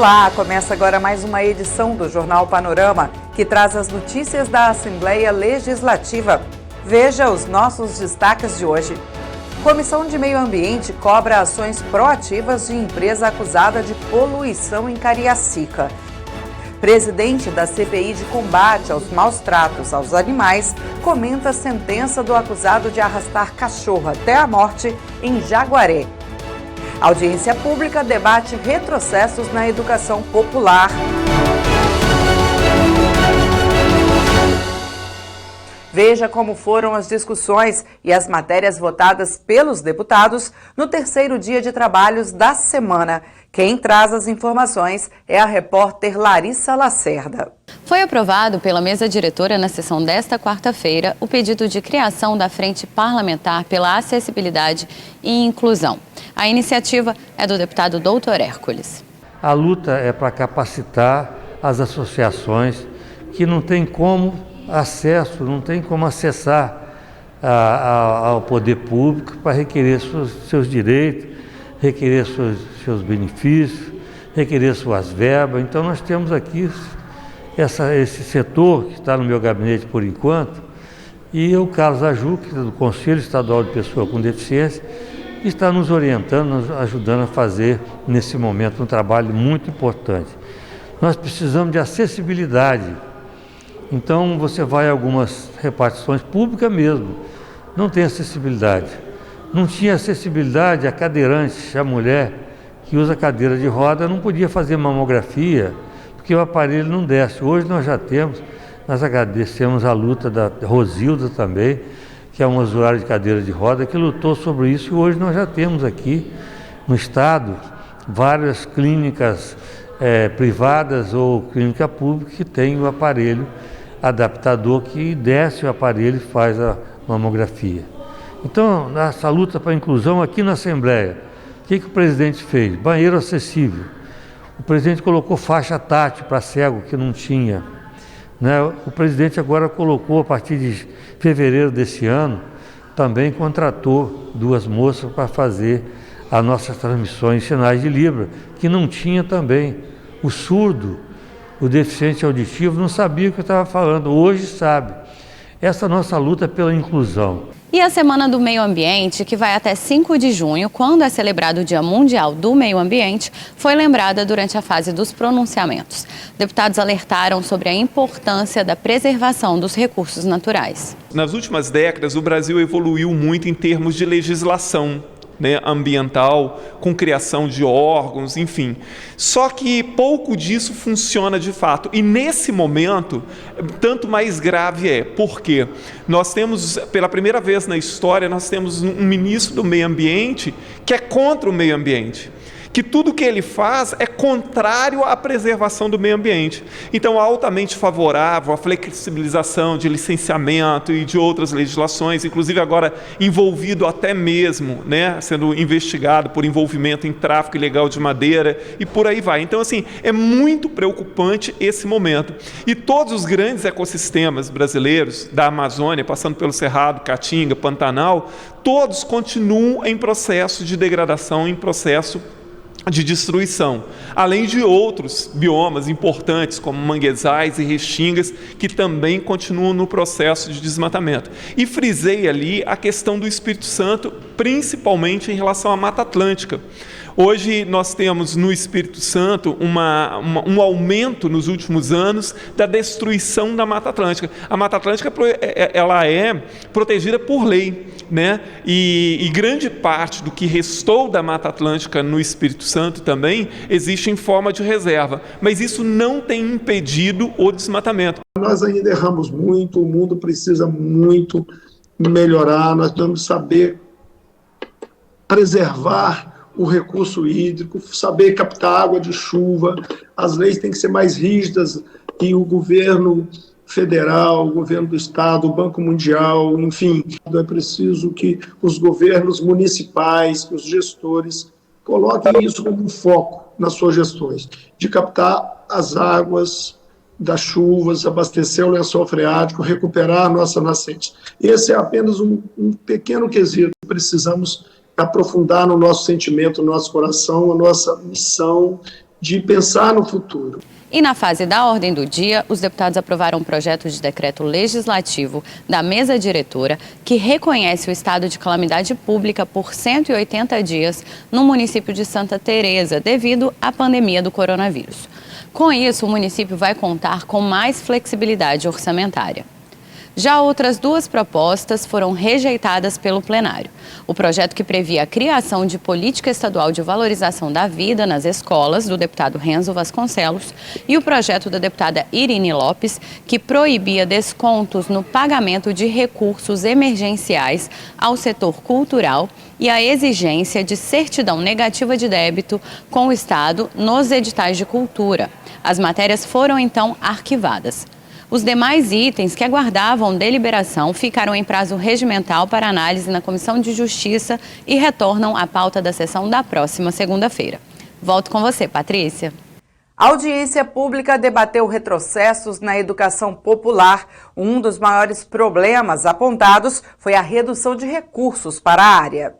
Olá, começa agora mais uma edição do Jornal Panorama, que traz as notícias da Assembleia Legislativa. Veja os nossos destaques de hoje. Comissão de Meio Ambiente cobra ações proativas de empresa acusada de poluição em Cariacica. Presidente da CPI de combate aos maus tratos aos animais comenta a sentença do acusado de arrastar cachorro até a morte em Jaguaré. A audiência pública debate retrocessos na educação popular. Veja como foram as discussões e as matérias votadas pelos deputados no terceiro dia de trabalhos da semana. Quem traz as informações é a repórter Larissa Lacerda. Foi aprovado pela mesa diretora na sessão desta quarta-feira o pedido de criação da Frente Parlamentar pela Acessibilidade e Inclusão. A iniciativa é do deputado Doutor Hércules. A luta é para capacitar as associações que não têm como acesso, não têm como acessar ao poder público para requerer seus direitos, requerer seus benefícios, requerer suas verbas. Então nós temos aqui esse setor que está no meu gabinete por enquanto, e o Carlos Ajuc, do Conselho Estadual de Pessoa com Deficiência, está nos orientando, nos ajudando a fazer nesse momento um trabalho muito importante. Nós precisamos de acessibilidade. Então você vai a algumas repartições públicas mesmo, não tem acessibilidade. Não tinha acessibilidade a cadeirante, a mulher que usa cadeira de roda não podia fazer mamografia, porque o aparelho não desce. Hoje nós já temos, nós agradecemos a luta da Rosilda também, que é uma usuária de cadeira de roda, que lutou sobre isso, e hoje nós já temos aqui no estado várias clínicas privadas ou clínica pública que tem o aparelho adaptador que desce o aparelho e faz a mamografia. Então, nessa luta para a inclusão aqui na Assembleia, o que o presidente fez? Banheiro acessível. O presidente colocou faixa tátil para cego que não tinha. O presidente agora colocou, a partir de fevereiro desse ano, também contratou 2 moças para fazer as nossas transmissões em sinais de Libra, que não tinha também. O surdo, o deficiente auditivo, não sabia o que eu estava falando, hoje sabe. Essa nossa luta é pela inclusão. E a Semana do Meio Ambiente, que vai até 5 de junho, quando é celebrado o Dia Mundial do Meio Ambiente, foi lembrada durante a fase dos pronunciamentos. Deputados alertaram sobre a importância da preservação dos recursos naturais. Nas últimas décadas, o Brasil evoluiu muito em termos de legislação ambiental, com criação de órgãos, enfim. Só que pouco disso funciona de fato. E nesse momento, tanto mais grave é. Por quê? Nós temos, pela primeira vez na história, nós temos um ministro do meio ambiente que é contra o meio ambiente. Que tudo que ele faz é contrário à preservação do meio ambiente. Então, altamente favorável à flexibilização de licenciamento e de outras legislações, inclusive agora envolvido até mesmo, sendo investigado por envolvimento em tráfico ilegal de madeira e por aí vai. Então, assim, é muito preocupante esse momento. E todos os grandes ecossistemas brasileiros, da Amazônia, passando pelo Cerrado, Caatinga, Pantanal, todos continuam em processo de degradação, em processo de destruição, além de outros biomas importantes, como manguezais e restingas, que também continuam no processo de desmatamento. E frisei ali a questão do Espírito Santo, principalmente em relação à Mata Atlântica. Hoje nós temos no Espírito Santo um aumento nos últimos anos da destruição da Mata Atlântica. A Mata Atlântica ela é protegida por lei, e grande parte do que restou da Mata Atlântica no Espírito Santo também existe em forma de reserva, mas isso não tem impedido o desmatamento. Nós ainda erramos muito, o mundo precisa muito melhorar, nós precisamos saber preservar o recurso hídrico, saber captar água de chuva, as leis têm que ser mais rígidas e o governo federal, o governo do estado, o Banco Mundial, enfim, é preciso que os governos municipais, que os gestores coloquem isso como um foco nas suas gestões, de captar as águas das chuvas, abastecer o lençol freático, recuperar a nossa nascente. Esse é apenas um pequeno quesito que precisamos aprofundar no nosso sentimento, no nosso coração, a nossa missão de pensar no futuro. E na fase da ordem do dia, os deputados aprovaram um projeto de decreto legislativo da mesa diretora que reconhece o estado de calamidade pública por 180 dias no município de Santa Teresa, devido à pandemia do coronavírus. Com isso, o município vai contar com mais flexibilidade orçamentária. Já outras duas propostas foram rejeitadas pelo plenário. O projeto que previa a criação de política estadual de valorização da vida nas escolas, do deputado Renzo Vasconcelos, e o projeto da deputada Irine Lopes, que proibia descontos no pagamento de recursos emergenciais ao setor cultural e a exigência de certidão negativa de débito com o Estado nos editais de cultura. As matérias foram, então, arquivadas. Os demais itens que aguardavam deliberação ficaram em prazo regimental para análise na Comissão de Justiça e retornam à pauta da sessão da próxima segunda-feira. Volto com você, Patrícia. A audiência pública debateu retrocessos na educação popular. Um dos maiores problemas apontados foi a redução de recursos para a área.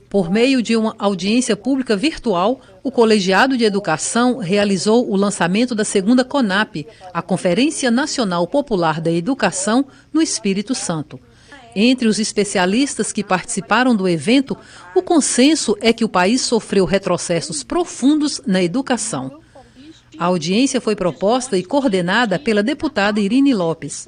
Por meio de uma audiência pública virtual, o Colegiado de Educação realizou o lançamento da segunda CONAP, a Conferência Nacional Popular da Educação, no Espírito Santo. Entre os especialistas que participaram do evento, o consenso é que o país sofreu retrocessos profundos na educação. A audiência foi proposta e coordenada pela deputada Irine Lopes.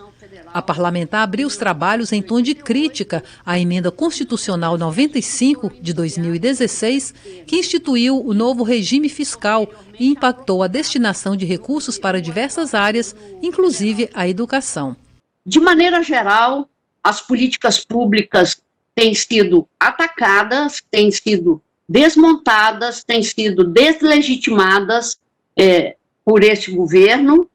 A parlamentar abriu os trabalhos em tom de crítica à Emenda Constitucional 95 de 2016, que instituiu o novo regime fiscal e impactou a destinação de recursos para diversas áreas, inclusive a educação. De maneira geral, as políticas públicas têm sido atacadas, têm sido desmontadas, têm sido deslegitimadas por este governo,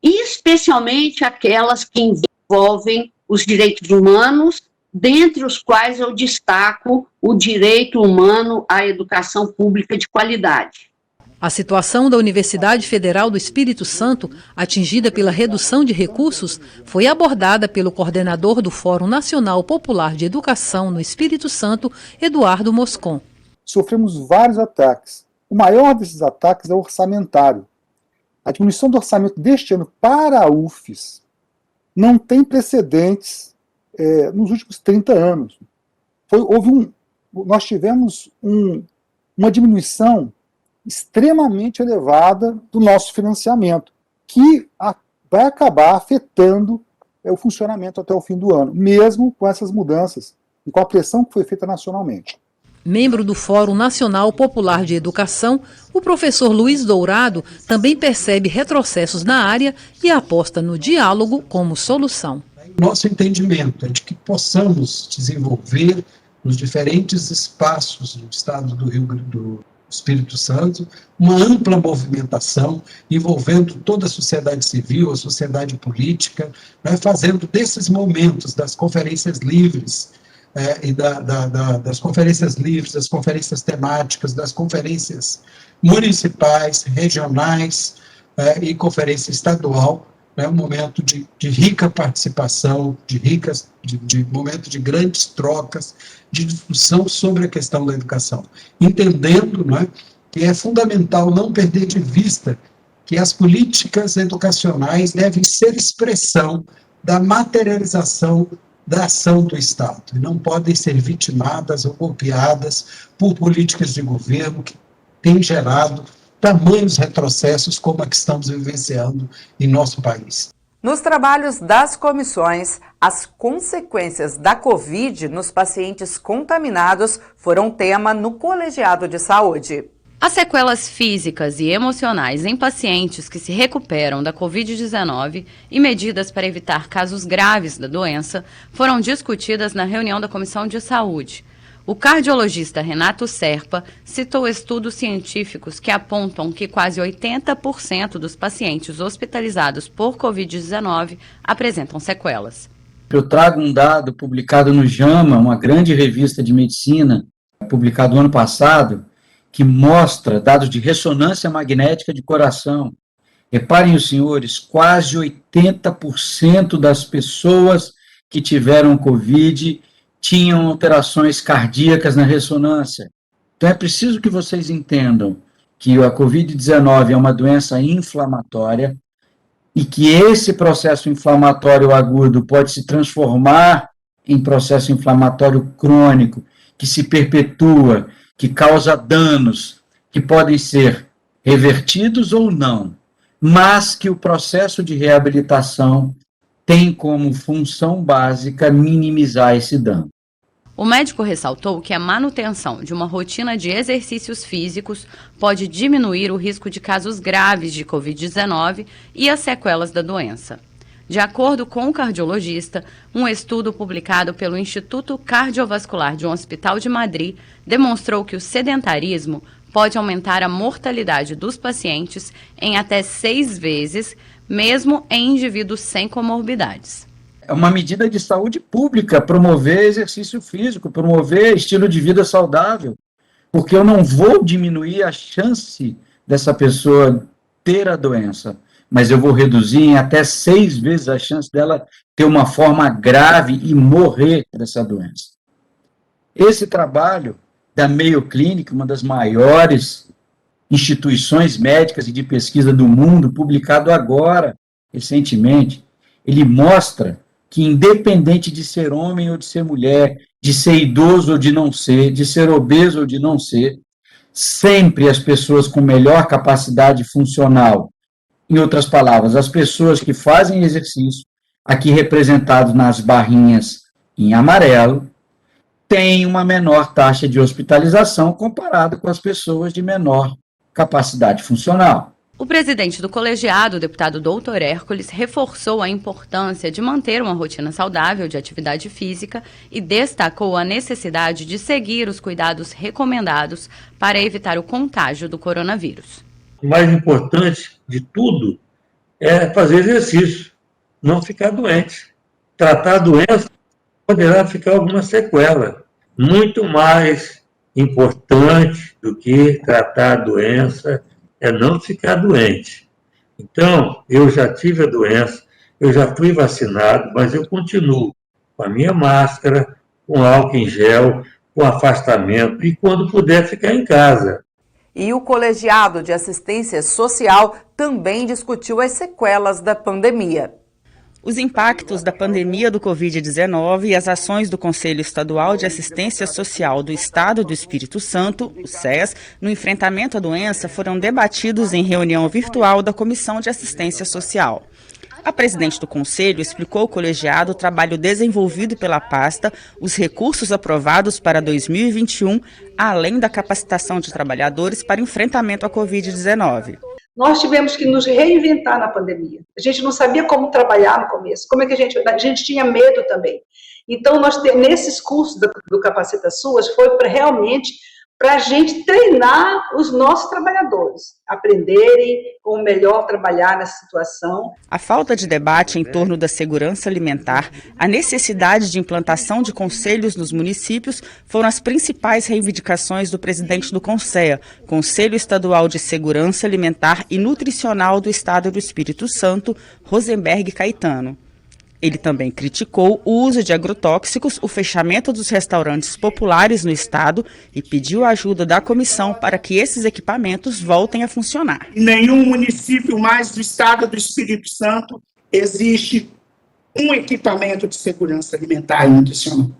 e especialmente aquelas que envolvem os direitos humanos, dentre os quais eu destaco o direito humano à educação pública de qualidade. A situação da Universidade Federal do Espírito Santo, atingida pela redução de recursos, foi abordada pelo coordenador do Fórum Nacional Popular de Educação no Espírito Santo, Eduardo Moscon. Sofremos vários ataques. O maior desses ataques é o orçamentário. A diminuição do orçamento deste ano para a UFES não tem precedentes nos últimos 30 anos. Nós tivemos uma diminuição extremamente elevada do nosso financiamento, que vai acabar afetando o funcionamento até o fim do ano, mesmo com essas mudanças e com a pressão que foi feita nacionalmente. Membro do Fórum Nacional Popular de Educação, o professor Luiz Dourado também percebe retrocessos na área e aposta no diálogo como solução. Nosso entendimento é de que possamos desenvolver nos diferentes espaços do estado do Espírito Santo uma ampla movimentação envolvendo toda a sociedade civil, a sociedade política, fazendo desses momentos das conferências livres, e das conferências livres, das conferências temáticas, das conferências municipais, regionais e conferência estadual, um momento de rica participação, de momento de grandes trocas, de discussão sobre a questão da educação, entendendo que é fundamental não perder de vista que as políticas educacionais devem ser expressão da materialização da ação do Estado, e não podem ser vitimadas ou golpeadas por políticas de governo que têm gerado tamanhos retrocessos como a que estamos vivenciando em nosso país. Nos trabalhos das comissões, as consequências da Covid nos pacientes contaminados foram tema no Colegiado de Saúde. As sequelas físicas e emocionais em pacientes que se recuperam da Covid-19 e medidas para evitar casos graves da doença foram discutidas na reunião da Comissão de Saúde. O cardiologista Renato Serpa citou estudos científicos que apontam que quase 80% dos pacientes hospitalizados por Covid-19 apresentam sequelas. Eu trago um dado publicado no JAMA, uma grande revista de medicina, publicado no ano passado, que mostra dados de ressonância magnética de coração. Reparem os senhores, quase 80% das pessoas que tiveram Covid tinham alterações cardíacas na ressonância. Então é preciso que vocês entendam que a Covid-19 é uma doença inflamatória e que esse processo inflamatório agudo pode se transformar em processo inflamatório crônico, que se perpetua, que causa danos, que podem ser revertidos ou não, mas que o processo de reabilitação tem como função básica minimizar esse dano. O médico ressaltou que a manutenção de uma rotina de exercícios físicos pode diminuir o risco de casos graves de Covid-19 e as sequelas da doença. De acordo com o cardiologista, um estudo publicado pelo Instituto Cardiovascular de um hospital de Madrid demonstrou que o sedentarismo pode aumentar a mortalidade dos pacientes em até 6 vezes, mesmo em indivíduos sem comorbidades. É uma medida de saúde pública promover exercício físico, promover estilo de vida saudável, porque eu não vou diminuir a chance dessa pessoa ter a doença, mas eu vou reduzir em até 6 vezes a chance dela ter uma forma grave e morrer dessa doença. Esse trabalho da Mayo Clinic, uma das maiores instituições médicas e de pesquisa do mundo, publicado agora, recentemente, ele mostra que, independente de ser homem ou de ser mulher, de ser idoso ou de não ser, de ser obeso ou de não ser, sempre as pessoas com melhor capacidade funcional, em outras palavras, as pessoas que fazem exercício, aqui representados nas barrinhas em amarelo, têm uma menor taxa de hospitalização comparado com as pessoas de menor capacidade funcional. O presidente do colegiado, o deputado Dr. Hércules, reforçou a importância de manter uma rotina saudável de atividade física e destacou a necessidade de seguir os cuidados recomendados para evitar o contágio do coronavírus. O mais importante de tudo é fazer exercício, não ficar doente. Tratar a doença poderá ficar alguma sequela. Muito mais importante do que tratar a doença é não ficar doente. Então, eu já tive a doença, eu já fui vacinado, mas eu continuo com a minha máscara, com álcool em gel, com afastamento e, quando puder, ficar em casa. E o colegiado de assistência social também discutiu as sequelas da pandemia. Os impactos da pandemia do Covid-19 e as ações do Conselho Estadual de Assistência Social do Estado do Espírito Santo, o SES, no enfrentamento à doença foram debatidos em reunião virtual da Comissão de Assistência Social. A presidente do Conselho explicou ao colegiado o trabalho desenvolvido pela pasta, os recursos aprovados para 2021, além da capacitação de trabalhadores para enfrentamento à Covid-19. Nós tivemos que nos reinventar na pandemia. A gente não sabia como trabalhar no começo, como é que a gente tinha medo também. Então, nesses cursos do Capacita SUAS, foi realmente para a gente treinar os nossos trabalhadores, aprenderem como melhor trabalhar nessa situação. A falta de debate em torno da segurança alimentar, a necessidade de implantação de conselhos nos municípios foram as principais reivindicações do presidente do CONSEA, Conselho Estadual de Segurança Alimentar e Nutricional do Estado do Espírito Santo, Rosenberg Caetano. Ele também criticou o uso de agrotóxicos, o fechamento dos restaurantes populares no estado e pediu a ajuda da comissão para que esses equipamentos voltem a funcionar. Em nenhum município mais do estado do Espírito Santo existe um equipamento de segurança alimentar e nutricional.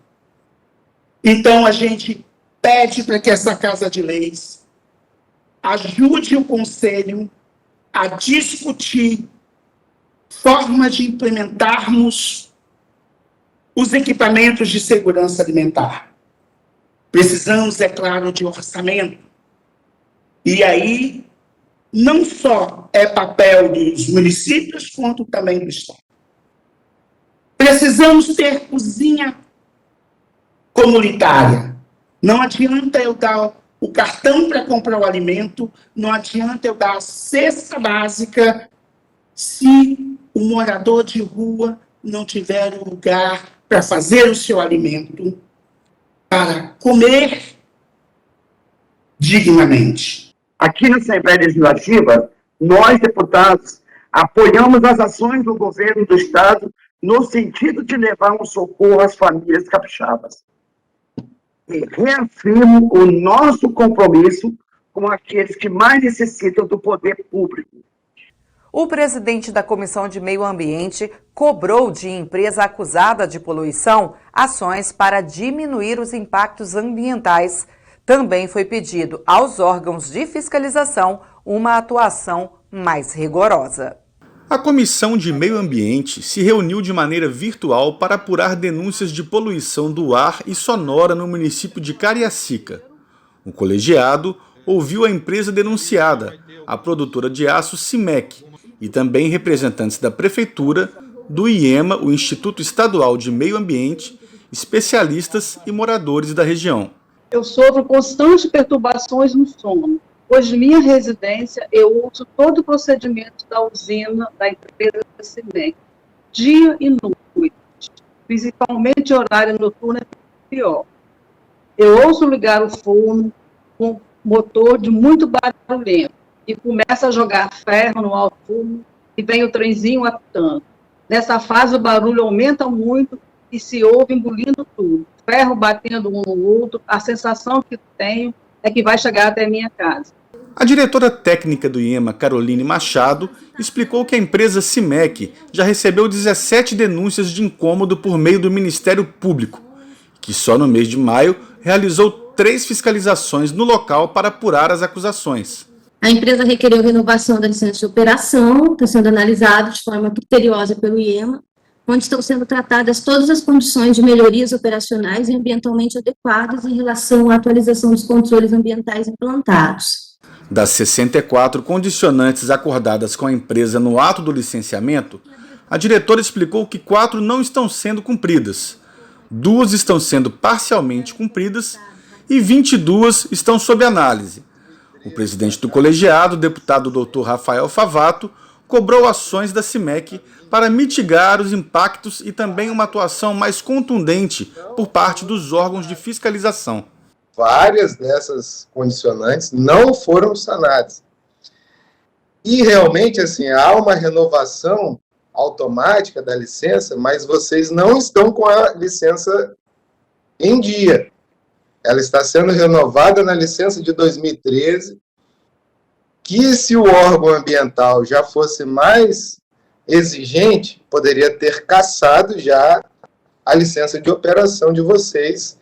Então a gente pede para que essa Casa de Leis ajude o Conselho a discutir forma de implementarmos os equipamentos de segurança alimentar. Precisamos, é claro, de orçamento. E aí, não só é papel dos municípios, quanto também do Estado. Precisamos ter cozinha comunitária. Não adianta eu dar o cartão para comprar o alimento, não adianta eu dar a cesta básica se o morador de rua não tiver um lugar para fazer o seu alimento, para comer dignamente. Aqui na Assembleia Legislativa, nós, deputados, apoiamos as ações do governo do Estado no sentido de levar um socorro às famílias capixabas. E reafirmo o nosso compromisso com aqueles que mais necessitam do poder público. O presidente da Comissão de Meio Ambiente cobrou de empresa acusada de poluição ações para diminuir os impactos ambientais. Também foi pedido aos órgãos de fiscalização uma atuação mais rigorosa. A Comissão de Meio Ambiente se reuniu de maneira virtual para apurar denúncias de poluição do ar e sonora no município de Cariacica. O colegiado ouviu a empresa denunciada, a produtora de aço CIMEC, e também representantes da Prefeitura, do IEMA, o Instituto Estadual de Meio Ambiente, especialistas e moradores da região. Eu sofro constantes perturbações no sono, pois de minha residência eu uso todo o procedimento da usina da empresa CIMEC, dia e noite, principalmente horário noturno é pior. Eu ouço ligar o forno com motor de muito barulhento e começa a jogar ferro no alto forno e vem o trenzinho apitando. Nessa fase o barulho aumenta muito e se ouve engolindo tudo. Ferro batendo um no outro, a sensação que tenho é que vai chegar até minha casa. A diretora técnica do IEMA, Caroline Machado, explicou que a empresa CIMEC já recebeu 17 denúncias de incômodo por meio do Ministério Público, que só no mês de maio realizou 3 fiscalizações no local para apurar as acusações. A empresa requereu renovação da licença de operação, está sendo analisado de forma criteriosa pelo IEMA, onde estão sendo tratadas todas as condições de melhorias operacionais e ambientalmente adequadas em relação à atualização dos controles ambientais implantados. Das 64 condicionantes acordadas com a empresa no ato do licenciamento, a diretora explicou que 4 não estão sendo cumpridas, 2 estão sendo parcialmente cumpridas e 22 estão sob análise. O presidente do colegiado, o deputado Dr. Rafael Favato, cobrou ações da CIMEC para mitigar os impactos e também uma atuação mais contundente por parte dos órgãos de fiscalização. Várias dessas condicionantes não foram sanadas. E realmente, assim, há uma renovação automática da licença, mas vocês não estão com a licença em dia. Ela está sendo renovada na licença de 2013, que se o órgão ambiental já fosse mais exigente, poderia ter cassado já a licença de operação de vocês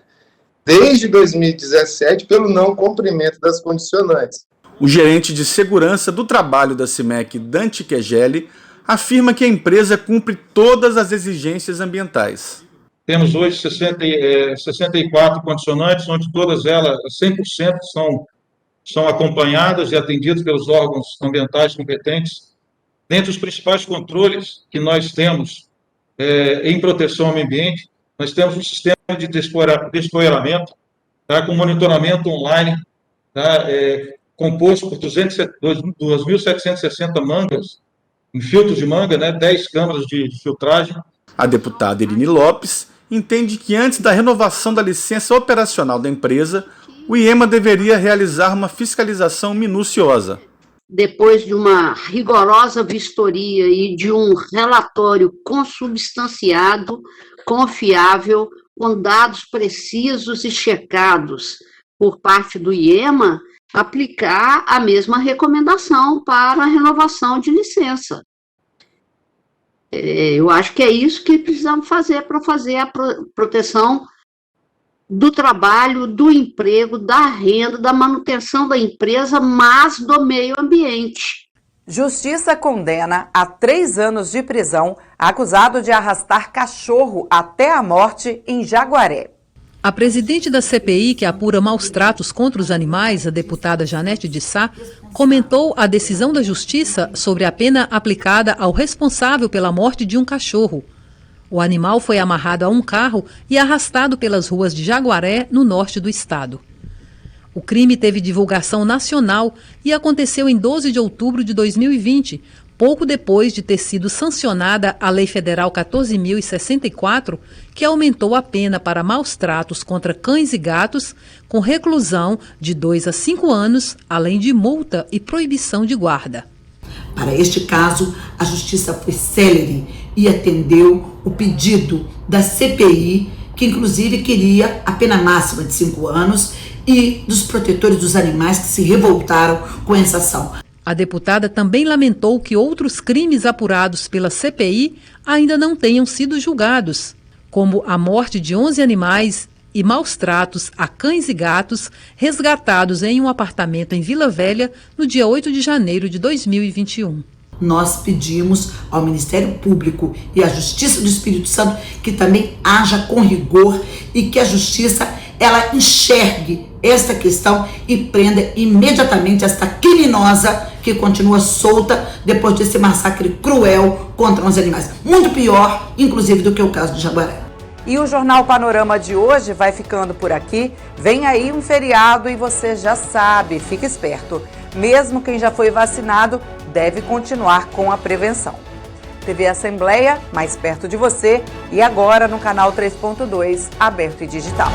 desde 2017 pelo não cumprimento das condicionantes. O gerente de segurança do trabalho da CIMEC, Dante Quegeli, afirma que a empresa cumpre todas as exigências ambientais. Temos hoje 64 condicionantes, onde todas elas, 100%, são acompanhadas e atendidas pelos órgãos ambientais competentes. Dentre os principais controles que nós temos em proteção ao meio ambiente, nós temos um sistema de despoeiramento, tá, com monitoramento online, tá, composto por 2.760 mangas, em filtros de manga, né, 10 câmaras de filtragem. A deputada Irine Lopes entende que antes da renovação da licença operacional da empresa, o IEMA deveria realizar uma fiscalização minuciosa. Depois de uma rigorosa vistoria e de um relatório consubstanciado, confiável, com dados precisos e checados por parte do IEMA, aplicar a mesma recomendação para a renovação de licença. Eu acho que é isso que precisamos fazer para fazer a proteção do trabalho, do emprego, da renda, da manutenção da empresa, mas do meio ambiente. Justiça condena a 3 anos de prisão acusado de arrastar cachorro até a morte em Jaguaré. A presidente da CPI, que apura maus tratos contra os animais, a deputada Janete de Sá, comentou a decisão da Justiça sobre a pena aplicada ao responsável pela morte de um cachorro. O animal foi amarrado a um carro e arrastado pelas ruas de Jaguaré, no norte do estado. O crime teve divulgação nacional e aconteceu em 12 de outubro de 2020, pouco depois de ter sido sancionada a Lei Federal 14.064, que aumentou a pena para maus tratos contra cães e gatos, com reclusão de 2 a 5 anos, além de multa e proibição de guarda. Para este caso, a Justiça foi célere e atendeu o pedido da CPI, que inclusive queria a pena máxima de 5 anos e dos protetores dos animais que se revoltaram com essa ação. A deputada também lamentou que outros crimes apurados pela CPI ainda não tenham sido julgados, como a morte de 11 animais e maus tratos a cães e gatos resgatados em um apartamento em Vila Velha no dia 8 de janeiro de 2021. Nós pedimos ao Ministério Público e à Justiça do Espírito Santo que também haja com rigor e que a Justiça ela enxergue esta questão e prenda imediatamente esta criminosa que continua solta depois desse massacre cruel contra os animais. Muito pior, inclusive, do que o caso de Jaguaré. E o Jornal Panorama de hoje vai ficando por aqui. Vem aí um feriado e você já sabe, fica esperto. Mesmo quem já foi vacinado deve continuar com a prevenção. TV Assembleia, mais perto de você, e agora no canal 3.2, aberto e digital.